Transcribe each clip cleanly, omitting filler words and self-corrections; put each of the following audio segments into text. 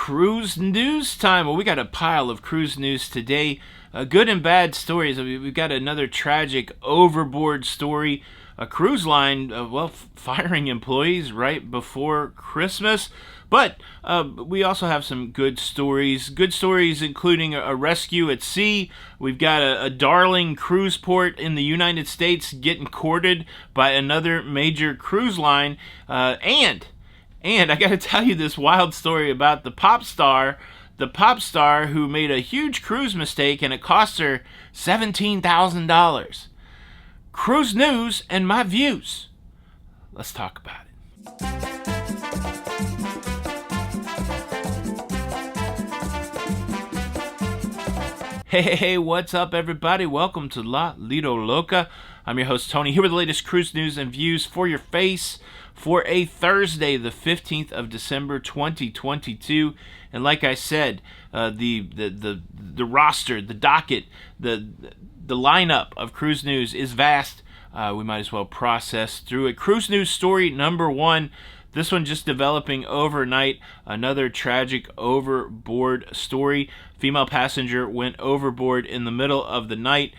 cruise news time. Well, we got a pile of cruise news today. Good and bad stories. We've got another tragic overboard story. A cruise line, firing employees right before Christmas. But we also have some good stories. Good stories including a rescue at sea. We've got a darling cruise port in the United States getting courted by another major cruise line. And I got to tell you this wild story about the pop star who made a huge cruise mistake and it cost her $17,000. Cruise news and my views. Let's talk about it. Hey, what's up, everybody? Welcome to Lido, Loca. I'm your host, Tony, here with the latest cruise news and views for your face for a Thursday, the 15th of December, 2022. And like I said, the roster, the docket, the lineup of cruise news is vast. We might as well process through it. Cruise news story number one. This one just developing overnight. Another tragic overboard story. Female passenger went overboard in the middle of the night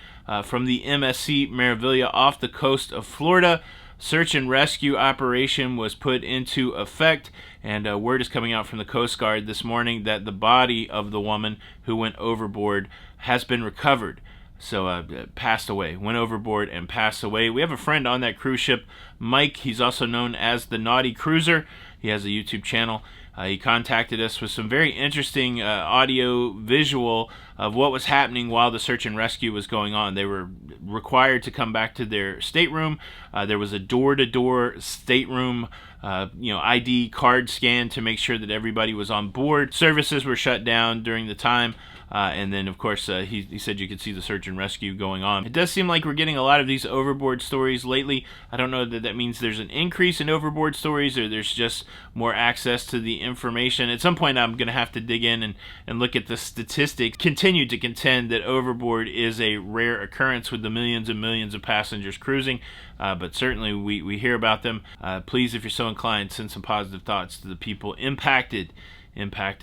from the MSC Meraviglia off the coast of Florida. Search and rescue operation was put into effect, and word is coming out from the Coast Guard this morning that the body of the woman who went overboard has been recovered. So passed away, went overboard and passed away. We have a friend on that cruise ship, Mike. He's also known as the Naughty Cruiser. He has a YouTube channel. He contacted us with some very interesting audio visual of what was happening while the search and rescue was going on. They were required to come back to their stateroom. There was a door-to-door stateroom ID card scan to make sure that everybody was on board. Services were shut down during the time. And then, of course, he said you could see the search and rescue going on. It does seem like we're getting a lot of these overboard stories lately. I don't know that means there's an increase in overboard stories or there's just more access to the information. At some point, I'm going to have to dig in and look at the statistics. Continue to contend that overboard is a rare occurrence with the millions and millions of passengers cruising. But certainly we hear about them. Please, if you're so inclined, send some positive thoughts to the people impacted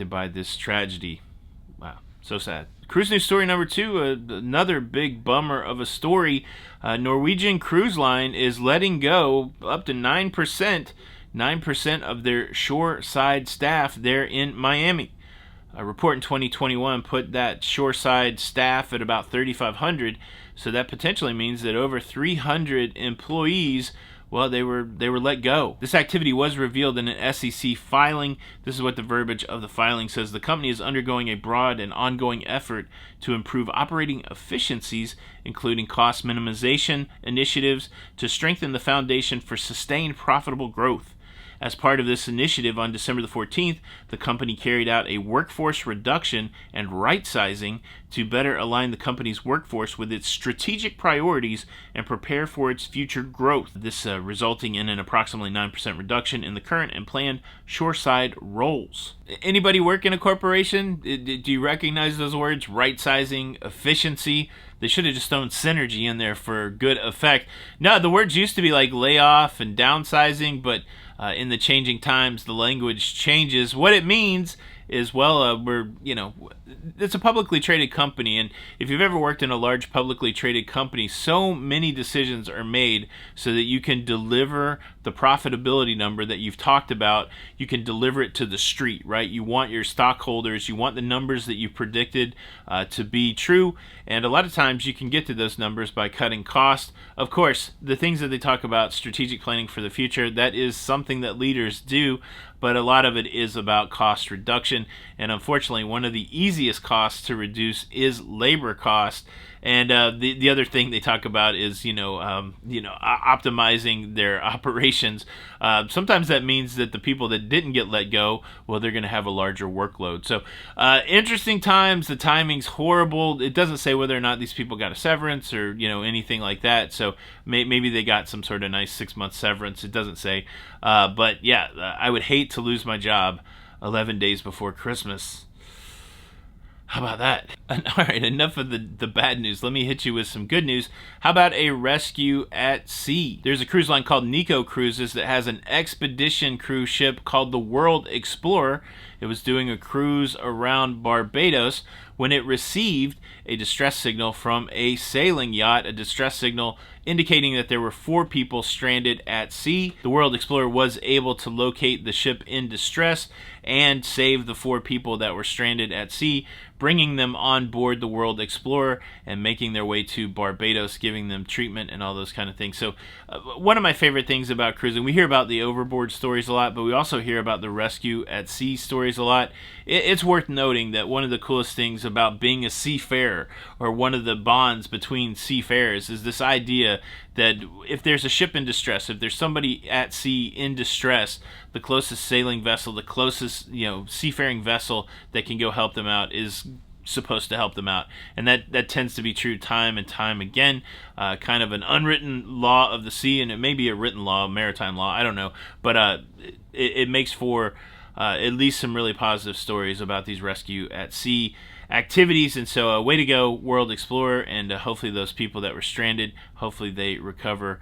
by this tragedy. Wow. So sad. Cruise news story number two, another big bummer of a story. Norwegian Cruise Line is letting go up to 9% of their shoreside staff there in Miami. A report in 2021 put that shoreside staff at about 3,500, so that potentially means that over 300 employees, they were let go. This activity was revealed in an SEC filing. This is what the verbiage of the filing says. The company is undergoing a broad and ongoing effort to improve operating efficiencies, including cost minimization initiatives, to strengthen the foundation for sustained profitable growth. As part of this initiative, on December the 14th, the company carried out a workforce reduction and right-sizing to better align the company's workforce with its strategic priorities and prepare for its future growth. This resulting in an approximately 9% reduction in the current and planned shoreside roles. Anybody work in a corporation? Do you recognize those words? Right-sizing, efficiency. They should have just thrown synergy in there for good effect. No, the words used to be like layoff and downsizing, but in the changing times, the language changes. What it means is, it's a publicly traded company, and if you've ever worked in a large publicly traded company, so many decisions are made so that you can deliver the profitability number that you've talked about. You can deliver it to the street, right? You want your stockholders, you want the numbers that you predicted to be true, and a lot of times you can get to those numbers by cutting costs. Of course, the things that they talk about, strategic planning for the future, that is something that leaders do, but a lot of it is about cost reduction. And unfortunately, one of the easiest costs to reduce is labor cost. And the other thing they talk about is, optimizing their operations. Sometimes that means that the people that didn't get let go, they're going to have a larger workload. So interesting times. The timing's horrible. It doesn't say whether or not these people got a severance or, anything like that. So maybe they got some sort of nice 6-month severance. It doesn't say. But yeah, I would hate to lose my job 11 days before Christmas. How about that? All right, enough of the bad news. Let me hit you with some good news. How about a rescue at sea? There's a cruise line called Nico Cruises that has an expedition cruise ship called the World Explorer. It was doing a cruise around Barbados when it received a distress signal from a sailing yacht, a distress signal indicating that there were 4 people stranded at sea. The World Explorer was able to locate the ship in distress and save the 4 people that were stranded at sea, bringing them on board the World Explorer and making their way to Barbados, giving them treatment and all those kind of things. So one of my favorite things about cruising, we hear about the overboard stories a lot, but we also hear about the rescue at sea stories a lot. It's worth noting that one of the coolest things about being a seafarer, or one of the bonds between seafarers, is this idea that if there's a ship in distress, if there's somebody at sea in distress, the closest sailing vessel, the closest seafaring vessel that can go help them out is supposed to help them out. And that tends to be true time and time again. Kind of an unwritten law of the sea, and it may be a written law, maritime law, I don't know, but it makes for at least some really positive stories about these rescue at sea activities. And so way to go, World Explorer, and hopefully those people that were stranded, hopefully they recover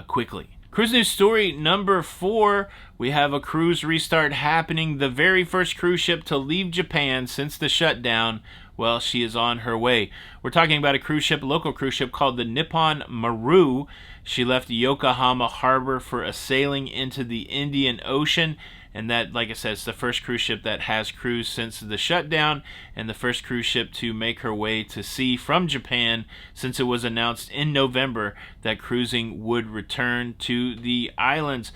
quickly. Cruise news story number 4, we have a cruise restart happening. The very first cruise ship to leave Japan since the shutdown, well, she is on her way. We're talking about a cruise ship, a local cruise ship called the Nippon Maru. She left Yokohama Harbor for a sailing into the Indian Ocean. And that, like I said, it's the first cruise ship that has cruised since the shutdown, and the first cruise ship to make her way to sea from Japan since it was announced in November that cruising would return to the islands.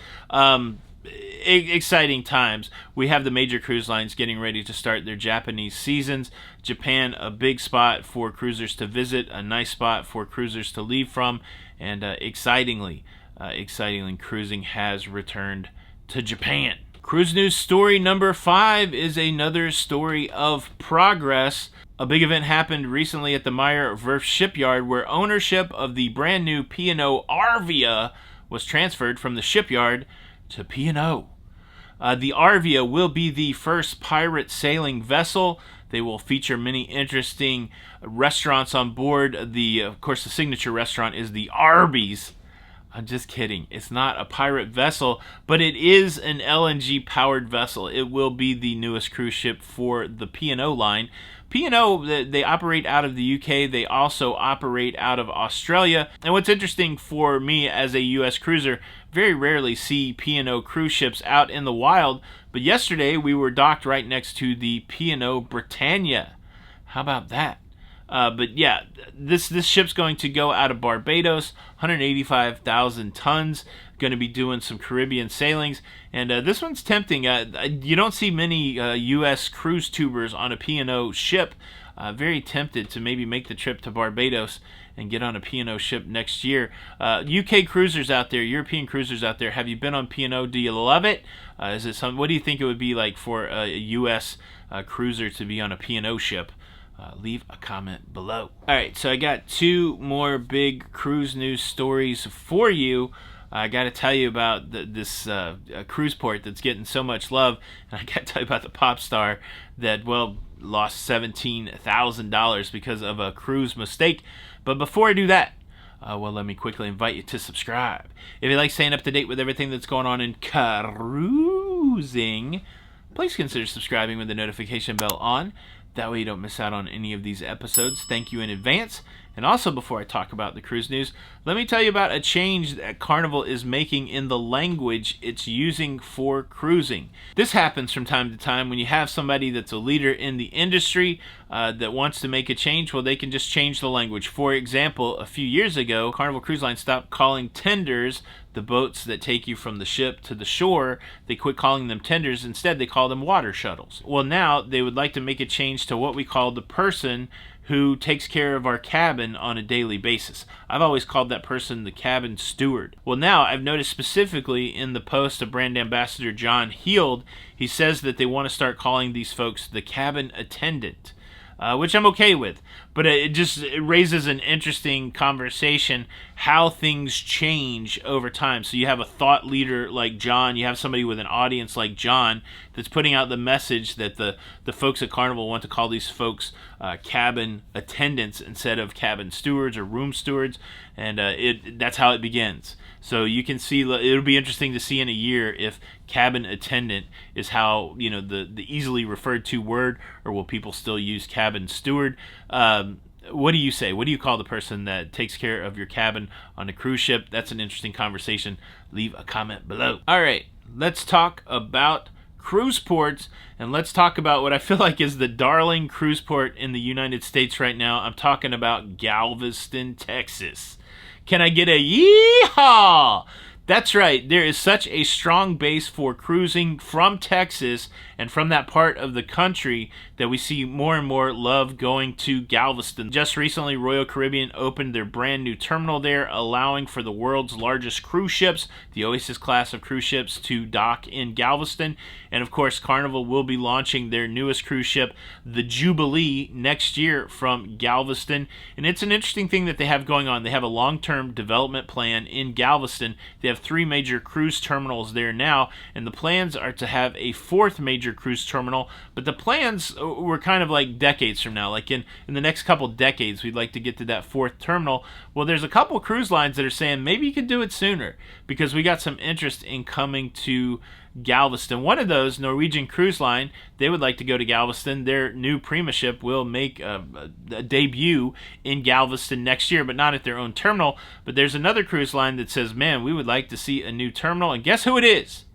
Exciting times. We have the major cruise lines getting ready to start their Japanese seasons. Japan, a big spot for cruisers to visit, a nice spot for cruisers to leave from, and excitingly, cruising has returned to Japan. Cruise news story number 5 is another story of progress. A big event happened recently at the Meyer Werft shipyard where ownership of the brand new P&O Arvia was transferred from the shipyard to P&O. The Arvia will be the first pirate sailing vessel. They will feature many interesting restaurants on board. Of course, the signature restaurant is the Arby's. I'm just kidding. It's not a pirate vessel, but it is an LNG-powered vessel. It will be the newest cruise ship for the P&O line. P&O, they operate out of the UK. They also operate out of Australia. And what's interesting for me as a U.S. cruiser, very rarely see P&O cruise ships out in the wild. But yesterday, we were docked right next to the P&O Britannia. How about that? But yeah, this ship's going to go out of Barbados, 185,000 tons, going to be doing some Caribbean sailings, and this one's tempting. You don't see many U.S. cruise tubers on a P&O ship. Very tempted to maybe make the trip to Barbados and get on a P&O ship next year. UK cruisers out there, European cruisers out there, have you been on P&O? Do you love it? Is it what do you think it would be like for a U.S. Cruiser to be on a P&O ship? Leave a comment below. Alright, so I got 2 more big cruise news stories for you. I got to tell you about this cruise port that's getting so much love, and I got to tell you about the pop star that, well, lost $17,000 because of a cruise mistake. But before I do that, let me quickly invite you to subscribe. If you like staying up to date with everything that's going on in cruising, please consider subscribing with the notification bell on. That way you don't miss out on any of these episodes. Thank you in advance. And also, before I talk about the cruise news, let me tell you about a change that Carnival is making in the language it's using for cruising. This happens from time to time when you have somebody that's a leader in the industry that wants to make a change. Well, they can just change the language. For example, a few years ago, Carnival Cruise Line stopped calling tenders the boats that take you from the ship to the shore. They quit calling them tenders. Instead, they call them water shuttles. Well, now they would like to make a change to what we call the person who takes care of our cabin on a daily basis. I've always called that person the cabin steward. Well, now I've noticed specifically in the post of brand ambassador John Heald, he says that they want to start calling these folks the cabin attendant, which I'm okay with. But it raises an interesting conversation how things change over time. So you have a thought leader like John, you have somebody with an audience like John that's putting out the message that the folks at Carnival want to call these folks cabin attendants instead of cabin stewards or room stewards, and that's how it begins. So you can see, it'll be interesting to see in a year if cabin attendant is how, the easily referred to word, or will people still use cabin steward? What do you say? What do you call the person that takes care of your cabin on a cruise ship? That's an interesting conversation. Leave a comment below. All right, let's talk about cruise ports, and let's talk about what I feel like is the darling cruise port in the United States right now. I'm talking about Galveston, Texas. Can I get a yeehaw? That's right, there is such a strong base for cruising from Texas and from that part of the country that we see more and more love going to Galveston. Just recently, Royal Caribbean opened their brand new terminal there, allowing for the world's largest cruise ships, the Oasis class of cruise ships, to dock in Galveston. And of course, Carnival will be launching their newest cruise ship, the Jubilee, next year from Galveston. And it's an interesting thing that they have going on. They have a long-term development plan in Galveston. They have 3 major cruise terminals there now, and the plans are to have a 4th major cruise terminal, but the plans were kind of like decades from now. Like in the next couple decades, we'd like to get to that 4th terminal. Well, there's a couple cruise lines that are saying maybe you could do it sooner because we got some interest in coming to Galveston. One of those, Norwegian Cruise Line, they would like to go to Galveston. Their new Prima ship will make a debut in Galveston next year, but not at their own terminal. But there's another cruise line that says, man, we would like to see a new terminal. And guess who it is?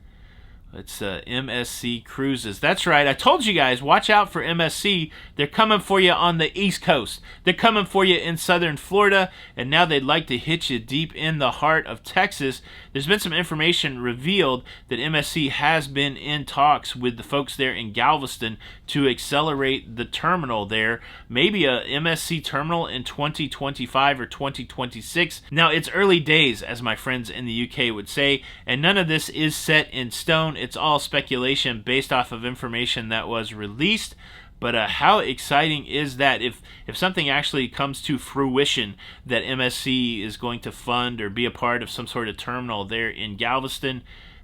It's MSC Cruises. That's right. I told you guys, watch out for MSC. They're coming for you on the East Coast. They're coming for you in southern Florida, and now they'd like to hit you deep in the heart of Texas. There's been some information revealed that MSC has been in talks with the folks there in Galveston to accelerate the terminal there. Maybe a MSC terminal in 2025 or 2026. Now, it's early days, as my friends in the UK would say, and none of this is set in stone. It's all speculation based off of information that was released. But how exciting is that if something actually comes to fruition that MSC is going to fund or be a part of some sort of terminal there in Galveston?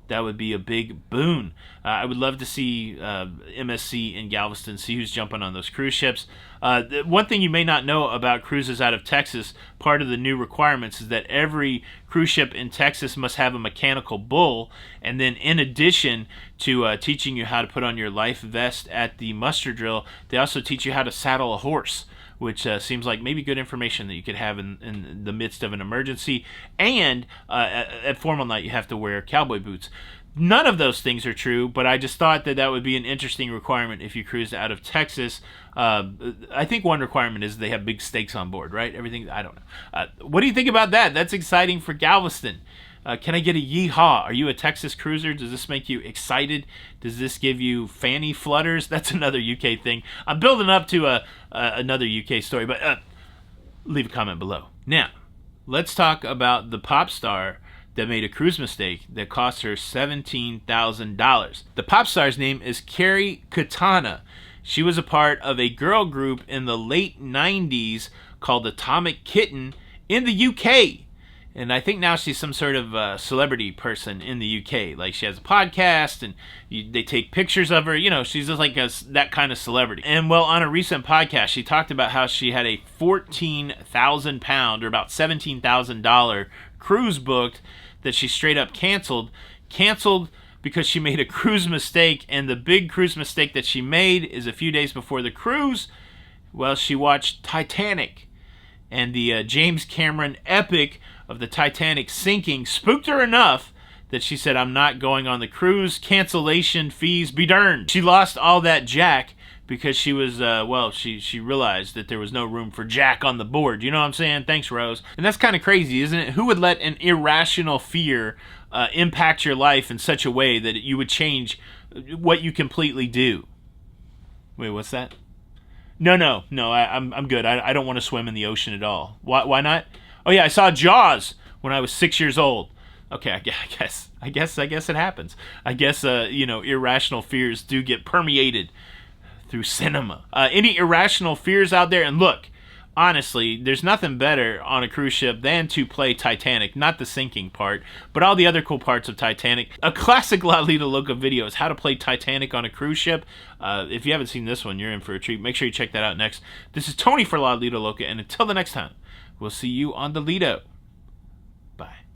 That would be a big boon. I would love to see MSC in Galveston, see who's jumping on those cruise ships. One thing you may not know about cruises out of Texas, part of the new requirements is that every cruise ship in Texas must have a mechanical bull, and then in addition to teaching you how to put on your life vest at the muster drill, they also teach you how to saddle a horse, which seems like maybe good information that you could have in the midst of an emergency. And at formal night, you have to wear cowboy boots. None of those things are true, but I just thought that would be an interesting requirement if you cruise out of Texas. I think one requirement is they have big steaks on board, right? Everything, I don't know. What do you think about that? That's exciting for Galveston. Can I get a yeehaw? Are you a Texas cruiser? Does this make you excited? Does this give you fanny flutters? That's another UK thing. I'm building up to another UK story, but leave a comment below. Now, let's talk about the pop star that made a cruise mistake that cost her $17,000. The pop star's name is Carrie Katana. She was a part of a girl group in the late 90s called Atomic Kitten in the UK. And I think now she's some sort of celebrity person in the UK. Like, she has a podcast, and they take pictures of her. You know, she's just like that kind of celebrity. And, well, on a recent podcast, she talked about how she had a 14,000 pound, or about $17,000 cruise booked that she straight up canceled because she made a cruise mistake. And the big cruise mistake that she made is a few days before the cruise, well, she watched Titanic. And the James Cameron epic of the Titanic sinking spooked her enough that she said, I'm not going on the cruise. Cancellation fees be darned. She lost all that Jack because she was, she realized that there was no room for Jack on the board. You know what I'm saying? Thanks, Rose. And that's kind of crazy, isn't it? Who would let an irrational fear impact your life in such a way that you would change what you completely do? Wait, what's that? No, I'm good. I don't want to swim in the ocean at all. Why not? Oh yeah, I saw Jaws when I was 6 years old. Okay, I guess it happens. I guess irrational fears do get permeated through cinema. Any irrational fears out there? And look, honestly, there's nothing better on a cruise ship than to play Titanic, not the sinking part, but all the other cool parts of Titanic. A classic La Lido Loca video is how to play Titanic on a cruise ship. If you haven't seen this one, you're in for a treat. Make sure you check that out next. This is Tony for La Lido Loca, and until the next time, we'll see you on the Lido.